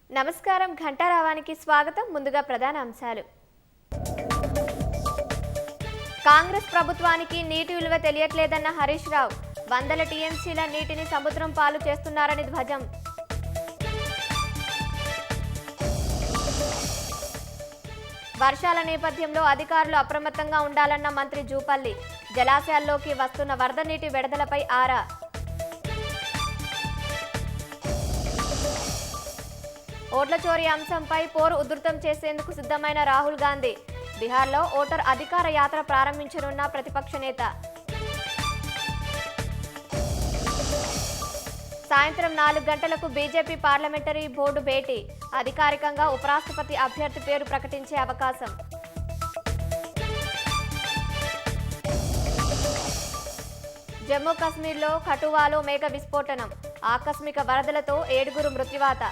నమస్కారం ఘంటారావానికి స్వాగతం. ముందుగా ప్రధాన అంశాలు. కాంగ్రెస్ ప్రభుత్వానికి నీటి విలువ తెలియట్లేదన్న హరీష్ రావు. వందల టీఎంసీల నీటిని సముద్రం పాలు చేస్తున్నారని ధ్వజం. వర్షాల నేపథ్యంలో అధికారులు అప్రమత్తంగా ఉండాలన్న మంత్రి జూపల్లి. జలాశయాల్లోకి వస్తున్న వరద నీటి విడుదలపై ఆరా. ఓట్ల చోరీ అంశంపై పోరు ఉధృతం చేసేందుకు సిద్ధమైన రాహుల్ గాంధీ. బీహార్లో ఓటర్ అధికార యాత్ర ప్రారంభించనున్న ప్రతిపక్ష నేత. సాయంత్రం 4 గంటలకు బీజేపీ పార్లమెంటరీ బోర్డు భేటీ. అధికారికంగా ఉపరాష్ట్రపతి అభ్యర్థి పేరు ప్రకటించే అవకాశం. జమ్మూ కశ్మీర్లో కఠువాలో మేఘ విస్ఫోటనం. ఆకస్మిక వరదలతో 7 మృత్యువాత.